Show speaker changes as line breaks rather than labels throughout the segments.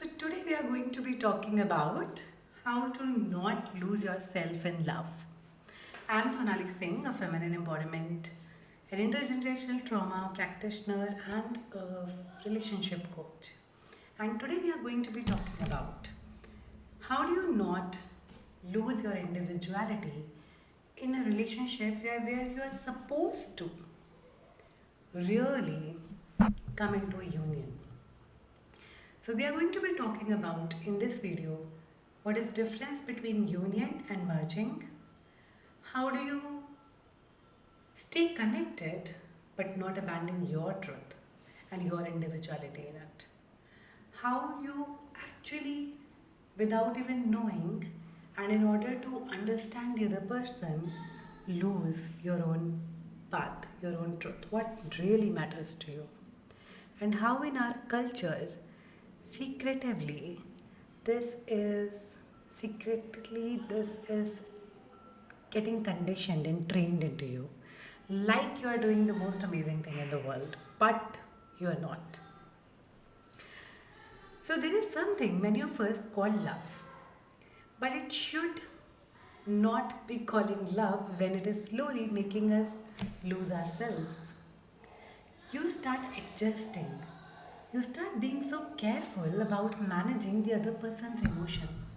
So, today we are going to be talking about how to not lose yourself in love. I'm Sonali Singh, a feminine embodiment, an intergenerational trauma practitioner, and a relationship coach. And today we are going to be talking about how do you not lose your individuality in a relationship where you are supposed to really come into a union. So we are going to be talking about in this video what is difference between union and merging. How do you stay connected but not abandon your truth and your individuality in it? How you actually, without even knowing and in order to understand the other person, lose your own path, your own truth, what really matters to you. And how in our culture secretively this is getting conditioned and trained into you like you are doing the most amazing thing in the world, but you are not. So there is something many of us call love, but it should not be calling love when it is slowly making us lose ourselves. You start adjusting. You start being so careful about managing the other person's emotions.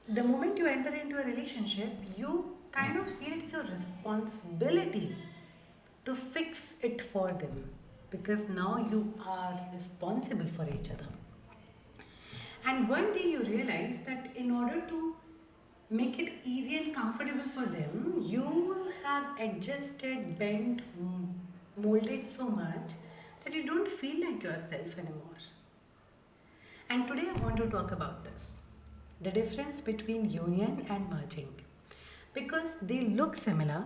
The moment you enter into a relationship, you kind of feel it's your responsibility to fix it for them because now you are responsible for each other. And one day you realize that in order to make it easy and comfortable for them, you have adjusted, bent, molded so much that you don't feel like yourself anymore. And today I want to talk about this, the difference between union and merging, because they look similar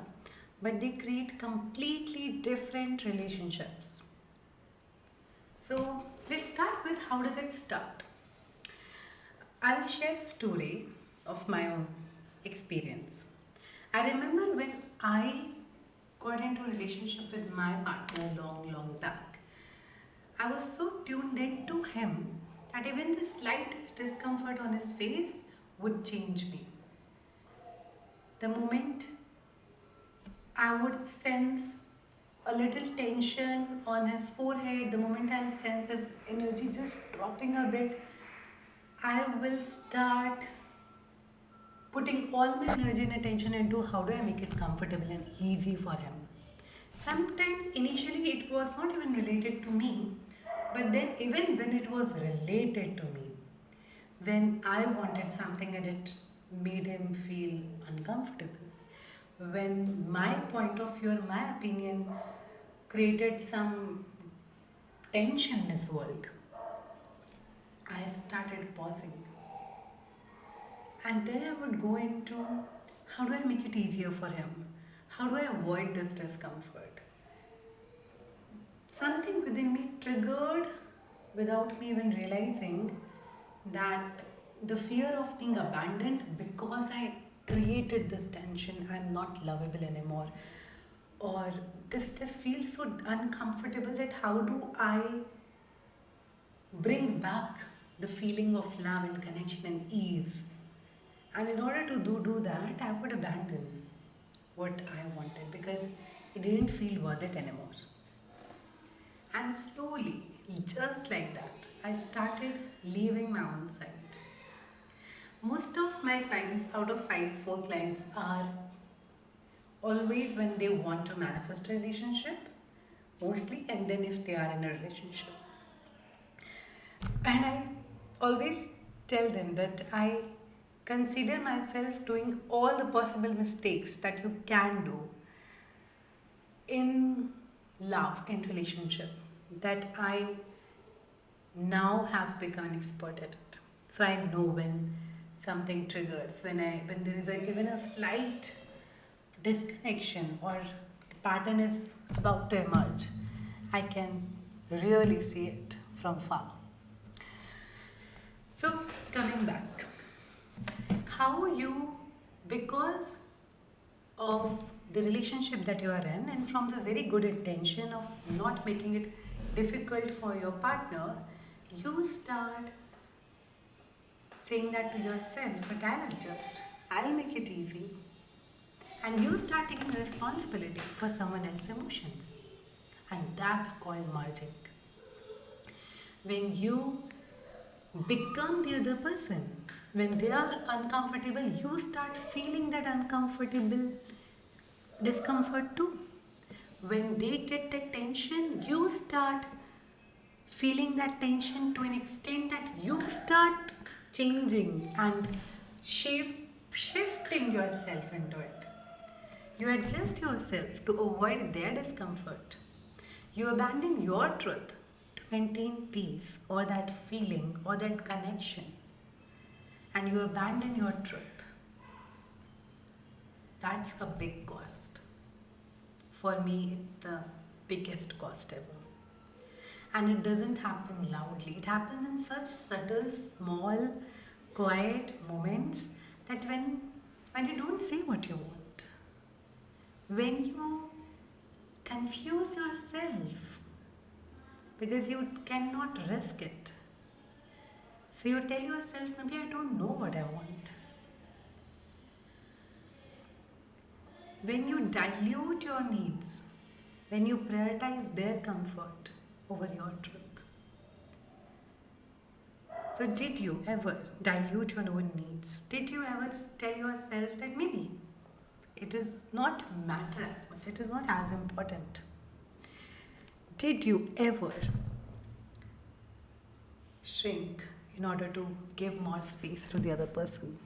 but they create completely different relationships. So let's start with how does it start. I'll share a story of my own experience. I remember when I got into a relationship with my partner long back. I was so tuned in to him that even the slightest discomfort on his face would change me. The moment I would sense a little tension on his forehead, the moment I'll sense his energy just dropping a bit, I will start putting all my energy and attention into how do I make it comfortable and easy for him. Sometimes initially it was not even related to me, but then even when it was related to me, when I wanted something and it made him feel uncomfortable, when my point of view or my opinion created some tension in this world, I started pausing. And then I would go into how do I make it easier for him? How do I avoid this discomfort? Something within me triggered without me even realizing that the fear of being abandoned because I created this tension, I'm not lovable anymore. Or this feels so uncomfortable that how do I bring back the feeling of love and connection and ease? And in order to do that, I would abandon what I wanted because it didn't feel worth it anymore. And slowly, just like that, I started leaving my own side. Most of my clients, out of 4 clients, are always when they want to manifest a relationship, mostly, and then if they are in a relationship. And I always tell them that I consider myself doing all the possible mistakes that you can do in love, in relationship, that I now have become an expert at it. So I know when something triggers, when there is even a slight disconnection or the pattern is about to emerge, I can really see it from far. So coming back, how you, because of the relationship that you are in and from the very good intention of not making it difficult for your partner, you start saying that to yourself, but I'll adjust, I'll make it easy, and you start taking responsibility for someone else's emotions. And that's called merging. When you become the other person, when they are uncomfortable, you start feeling that uncomfortable discomfort too. When they get the tension, you start feeling that tension to an extent that you start changing and shifting yourself into it. You adjust yourself to avoid their discomfort. You abandon your truth to maintain peace or that feeling or that connection. And you abandon your truth. That's a big cost. For me, it's the biggest cost ever. And it doesn't happen loudly. It happens in such subtle, small, quiet moments that when you don't say what you want, when you confuse yourself because you cannot risk it. So you tell yourself, maybe I don't know what I want. When you dilute your needs, when you prioritize their comfort over your truth. So did you ever dilute your own needs? Did you ever tell yourself that maybe it does not matter as much, it is not as important? Did you ever shrink in order to give more space to the other person?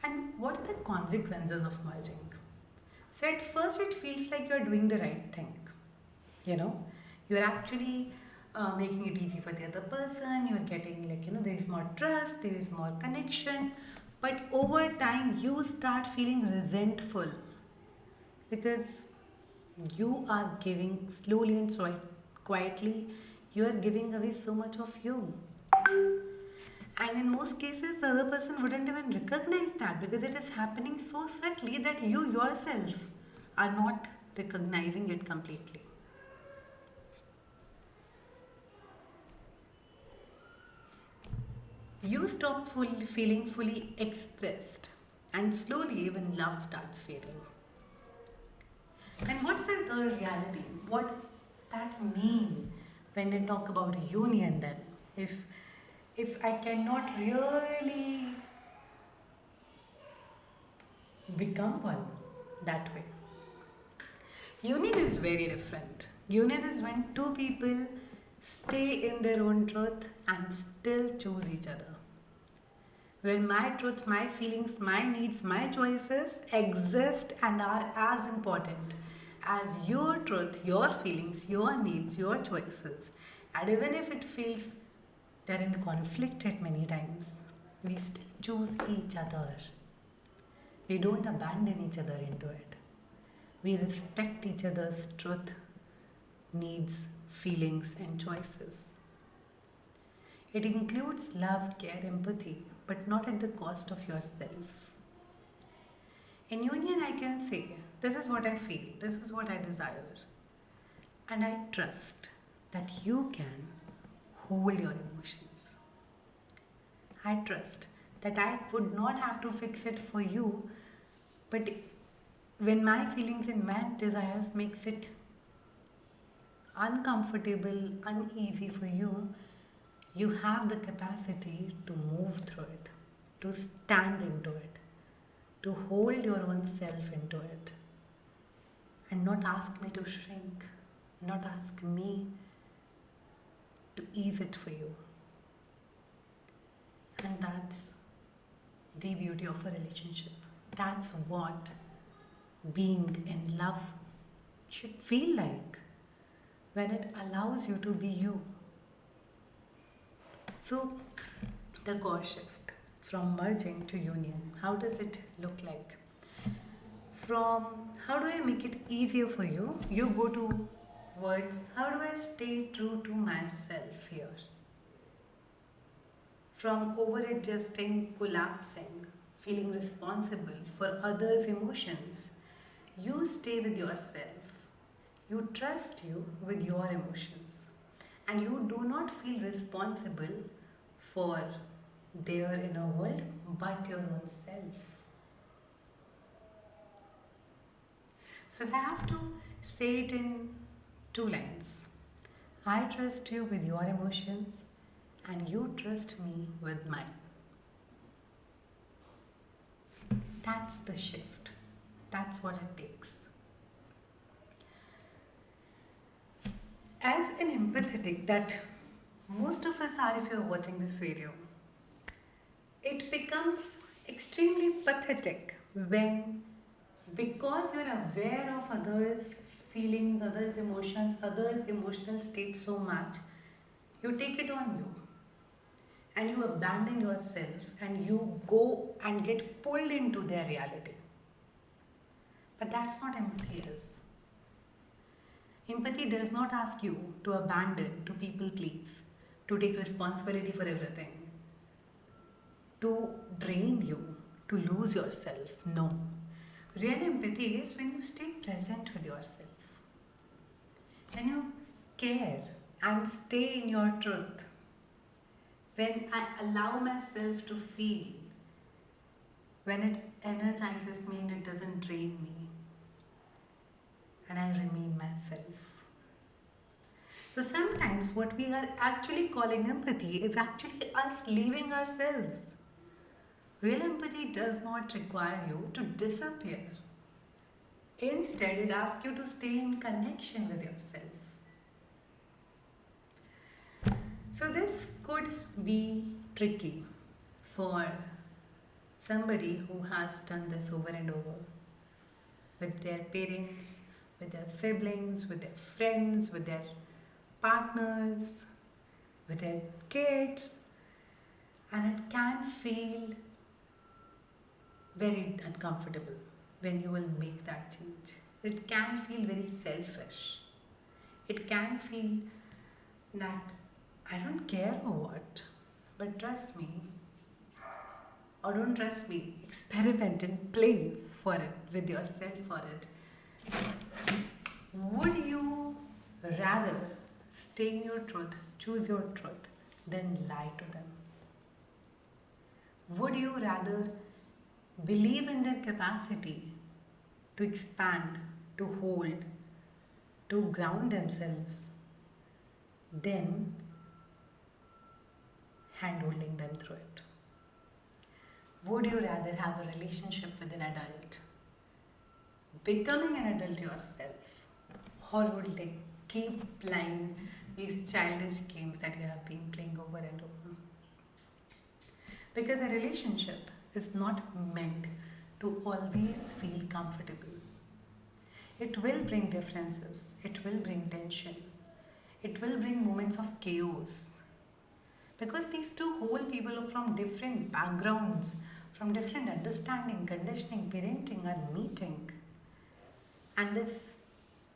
And what are the consequences of merging? So at first it feels like you're doing the right thing. You're actually making it easy for the other person, you're getting there is more trust, there is more connection. But over time you start feeling resentful because you are giving slowly and so quietly, you are giving away so much of you. And in most cases, the other person wouldn't even recognize that because it is happening so subtly that you yourself are not recognizing it completely. You stop feeling fully expressed, and slowly even love starts fading. And what's the reality? What does that mean when they talk about union then? If I cannot really become one that way. Union is very different. Union is when two people stay in their own truth and still choose each other. Where my truth, my feelings, my needs, my choices exist and are as important as your truth, your feelings, your needs, your choices. And even if it feels they're in conflict at many times, we still choose each other. We don't abandon each other into it. We respect each other's truth, needs, feelings, and choices. It includes love, care, empathy, but not at the cost of yourself. In union, I can say, this is what I feel, this is what I desire, and I trust that you can hold your emotions. I trust that I would not have to fix it for you, but when my feelings and my desires makes it uncomfortable, uneasy for you, you have the capacity to move through it, to stand into it, to hold your own self into it, and not ask me to shrink, not ask me to ease it for you. And that's the beauty of a relationship. That's what being in love should feel like when it allows you to be you. So, the core shift from merging to union, how does it look like? From how do I make it easier for you, you go to words, how do I stay true to myself here? From over adjusting, collapsing, feeling responsible for others' emotions, you stay with yourself. You trust you with your emotions. and you do not feel responsible for their inner world but your own self. So if I have to say it in two lines, I trust you with your emotions and you trust me with mine. That's the shift. That's what it takes. As an empathetic that most of us are if you're watching this video, it becomes extremely pathetic when, because you're aware of others' feelings, others' emotions, others' emotional states so much, you take it on you and you abandon yourself and you go and get pulled into their reality. But that's not empathy is. Empathy does not ask you to abandon, to people please, to take responsibility for everything, to drain you, to lose yourself. No. Real empathy is when you stay present with yourself, when you care and stay in your truth, when I allow myself to feel, when it energizes me and it doesn't drain me, and I remain myself. So sometimes what we are actually calling empathy is actually us leaving ourselves. Real empathy does not require you to disappear. Instead, it asks you to stay in connection with yourself. So this could be tricky for somebody who has done this over and over with their parents, with their siblings, with their friends, with their partners, with their kids, and it can feel very uncomfortable when you will make that change. It can feel very selfish. It can feel that I don't care or what, but trust me, or don't trust me, experiment and play for it with yourself for it. Would you rather stay in your truth, choose your truth, than lie to them? Would you rather believe in their capacity to expand, to hold, to ground themselves, than handholding them through it? Would you rather have a relationship with an adult, becoming an adult yourself, or would you keep playing these childish games that you have been playing over and over? Because a relationship is not meant to always feel comfortable. It will bring differences, it will bring tension, it will bring moments of chaos. Because these two whole people are from different backgrounds, from different understanding, conditioning, parenting are meeting. And this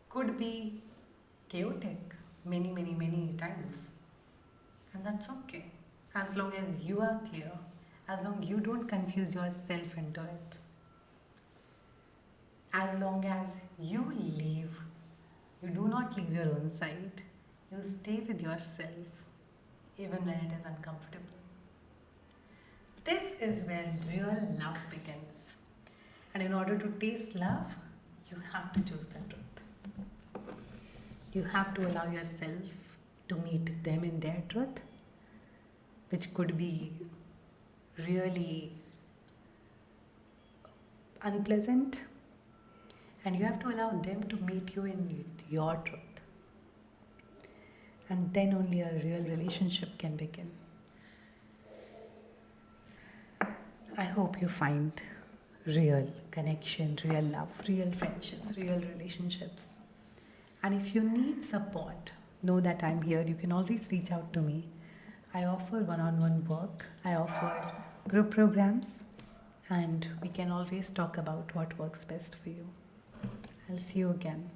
could be chaotic many times. And that's okay. As long as you are clear, as long as you don't confuse yourself into it. As long as you leave, you do not leave your own side. You stay with yourself even when it is uncomfortable. This is where real love begins. And in order to taste love, you have to choose the truth. You have to allow yourself to meet them in their truth, which could be really unpleasant. And you have to allow them to meet you in your truth. And then only a real relationship can begin. I hope you find real connection, real love, real friendships, real relationships. And if you need support, know that I'm here. You can always reach out to me. I offer one-on-one work. I offer group programs. And we can always talk about what works best for you. I'll see you again.